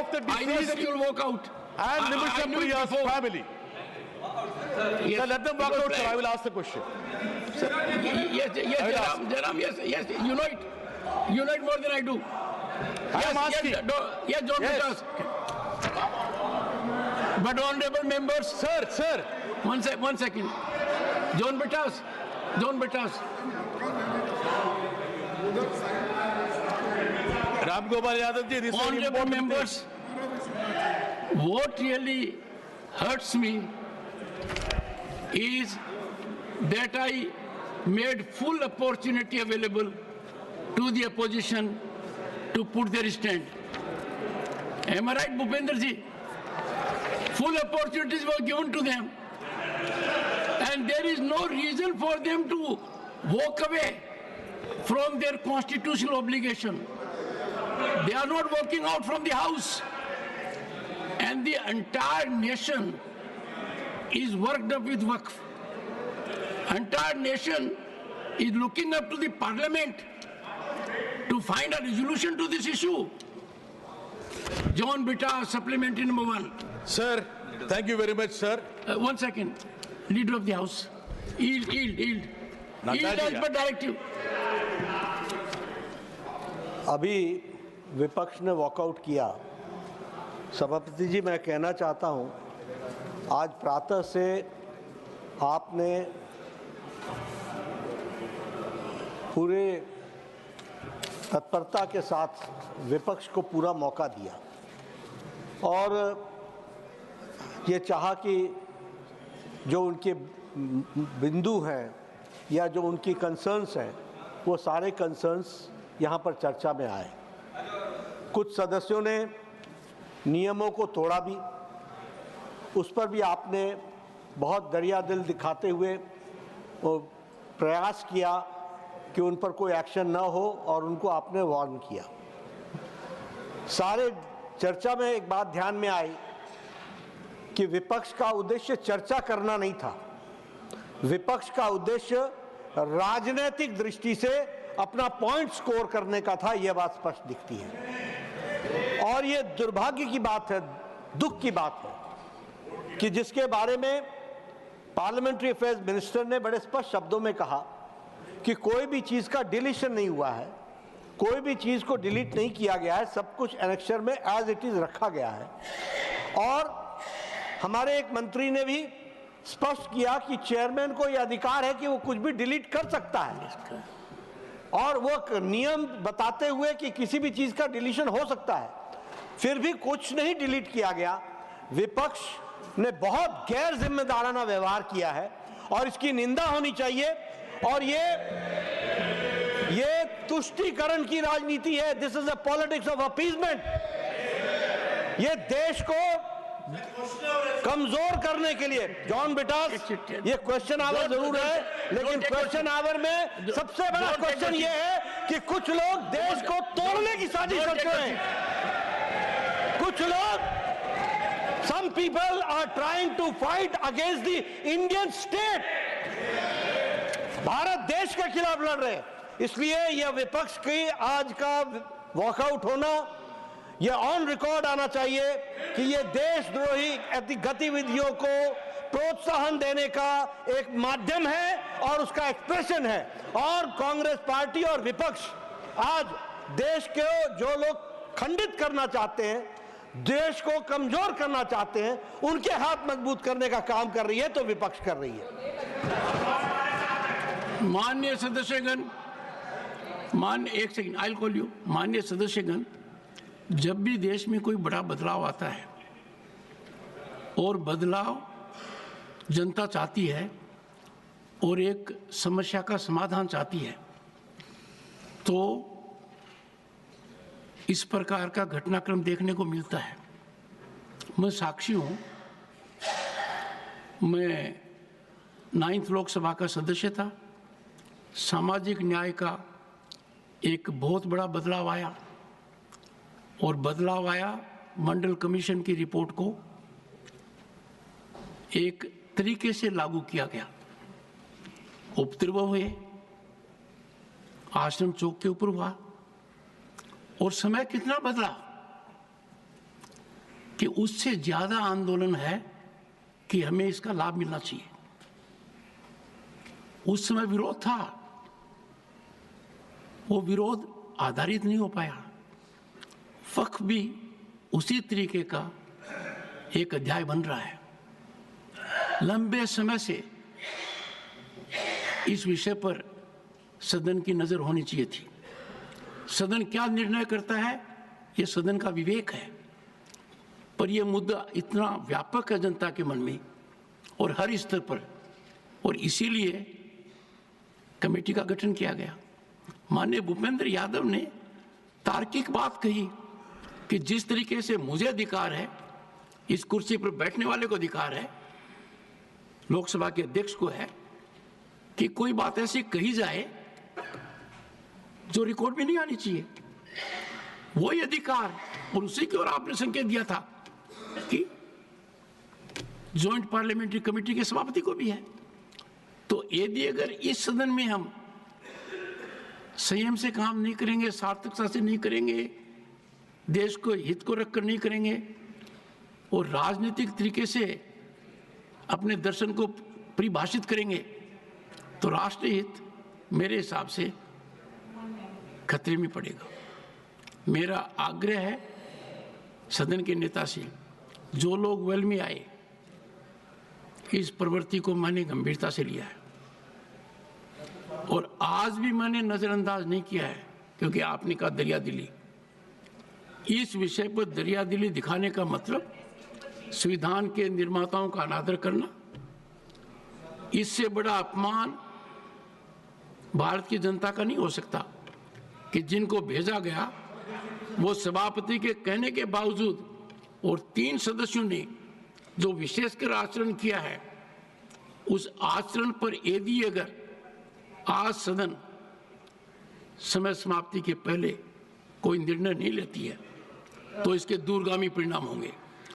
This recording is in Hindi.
of the I know, deceased sir, you'll walk out. and Nimishra knew it Priya's before. family. Yes. Sir, let them walk Because out, sir. I will ask the question. Yes, Jairam, yes, you know it. You know it more than I do. I am asking. Yes, John Yes. Bitas. But honorable members, Sir. one second. John Bitas. Ram Gopal Yadav ji, this is Honorable important members, what really hurts me is that I made full opportunity available to the opposition to put their stand. Am I right, Bhupender ji? Full opportunities were given to them, and there is no reason for them to walk away from their constitutional obligation. They are not walking out from the house, and the entire nation is worked up with Waqf. Entire nation is looking up to the parliament to find a resolution to this issue. John Bitas, supplementary number 1. Sir, thank you very much, sir. 1 second. Leader of the House. Yield. Yield as per directive. अभी विपक्ष ने वॉकआउट किया। सभापति जी, मैं कहना चाहता हूं, आज प्रातः से आपने पूरे तत्परता के साथ विपक्ष को पूरा मौका दिया और ये चाहा कि जो उनके बिंदु हैं या जो उनकी कंसर्न्स हैं वो सारे कंसर्न्स यहाँ पर चर्चा में आए। कुछ सदस्यों ने नियमों को तोड़ा भी, उस पर भी आपने बहुत दरिया दिल दिखाते हुए प्रयास किया कि उन पर कोई एक्शन न हो और उनको आपने वार्न किया। सारे चर्चा में एक बात ध्यान में आई कि विपक्ष का उद्देश्य चर्चा करना नहीं था, विपक्ष का उद्देश्य राजनीतिक दृष्टि से अपना पॉइंट स्कोर करने का था। यह बात स्पष्ट दिखती है और यह दुर्भाग्य की बात है, दुख की बात है कि जिसके बारे में पार्लियामेंट्री अफेयर्स मिनिस्टर ने बड़े स्पष्ट शब्दों में कहा कि कोई भी चीज का डिलीशन नहीं हुआ है, कोई भी चीज को डिलीट नहीं किया गया है, सब कुछ एनेक्सर में एज इट इज रखा गया है। और हमारे एक मंत्री ने भी स्पष्ट किया कि चेयरमैन को यह अधिकार है कि वो कुछ भी डिलीट कर सकता है और वो नियम बताते हुए कि किसी भी चीज का डिलीशन हो सकता है, फिर भी कुछ नहीं डिलीट किया गया। विपक्ष ने बहुत गैर जिम्मेदाराना व्यवहार किया है और इसकी निंदा होनी चाहिए। और ये तुष्टीकरण की राजनीति है। This is a politics of appeasement. ये देश को कमजोर करने के लिए जॉन बिटास, ये क्वेश्चन आवर जरूर है, लेकिन क्वेश्चन आवर में सबसे बड़ा क्वेश्चन ये है कि कुछ लोग देश को तोड़ने की साजिश करते हैं। कुछ लोग, some people are trying to fight against the Indian state। Bharat देश के खिलाफ लड़ रहे हैं। इसलिए यह विपक्ष की आज का वॉकआउट होना, यह ऑन रिकॉर्ड आना चाहिए कि यह देशद्रोही गतिविधियों को प्रोत्साहन देने का एक माध्यम है और उसका एक्सप्रेशन है। और कांग्रेस पार्टी और विपक्ष आज देश के जो लोग खंडित करना चाहते हैं, देश को कमजोर करना चाहते हैं, उनके हाथ मजबूत करने का काम कर रही है, तो विपक्ष कर रही है। माननीय सदस्यगण, एक second, I will call you. माननीय सदस्यगण, जब भी देश में कोई बड़ा बदलाव आता है और बदलाव जनता चाहती है और एक समस्या का समाधान चाहती है, तो इस प्रकार का घटनाक्रम देखने को मिलता है। मैं साक्षी हूं। मैं 9th लोकसभा का सदस्य था। सामाजिक न्याय का एक बहुत बड़ा बदलाव आया और बदलाव आया मंडल कमीशन की रिपोर्ट को एक तरीके से लागू किया गया। उपद्रव हुए, आश्रम चौक के ऊपर हुआ और समय कितना बदला। कि उससे ज्यादा आंदोलन है कि हमें इसका लाभ मिलना चाहिए। उस समय विरोध था, वो विरोध आधारित नहीं हो पाया। वक्फ भी उसी तरीके का एक अध्याय बन रहा है। लंबे समय से इस विषय पर सदन की नजर होनी चाहिए थी। सदन क्या निर्णय करता है, यह सदन का विवेक है, पर यह मुद्दा इतना व्यापक है जनता के मन में और हर स्तर पर, और इसीलिए कमेटी का गठन किया गया। माननीय भूपेंद्र यादव ने तार्किक बात कही कि जिस तरीके से मुझे अधिकार है, इस कुर्सी पर बैठने वाले को अधिकार है, लोकसभा के अध्यक्ष को है, कि कोई बात ऐसी कही जाए जो रिकॉर्ड में नहीं आनी चाहिए। वही अधिकार, और उसी की ओर आपने संकेत दिया था कि जॉइंट पार्लियामेंट्री कमेटी के सभापति को भी है। तो यदि अगर इस सदन में हम संयम से काम नहीं करेंगे, सार्थकता से नहीं करेंगे, देश को हित को रखकर नहीं करेंगे और राजनीतिक तरीके से अपने दर्शन को परिभाषित करेंगे, तो राष्ट्रीय हित मेरे हिसाब से खतरे में पड़ेगा। मेरा आग्रह है सदन के नेता से, जो लोग वेल में आए, इस प्रवृत्ति को मैंने गंभीरता से लिया है और आज भी मैंने नजरअंदाज नहीं किया है, क्योंकि आपने कहा दरिया दिली। इस विषय पर दरिया दिली दिखाने का मतलब संविधान के निर्माताओं का अनादर करना। इससे बड़ा अपमान भारत की जनता का नहीं हो सकता कि जिनको भेजा गया वो सभापति के कहने के बावजूद और 3 सदस्यों ने जो विशेषकर आचरण किया है, उस आचरण पर यदि अगर आज सदन समय समाप्ति के पहले कोई निर्णय नहीं लेती है, तो इसके दूरगामी परिणाम होंगे।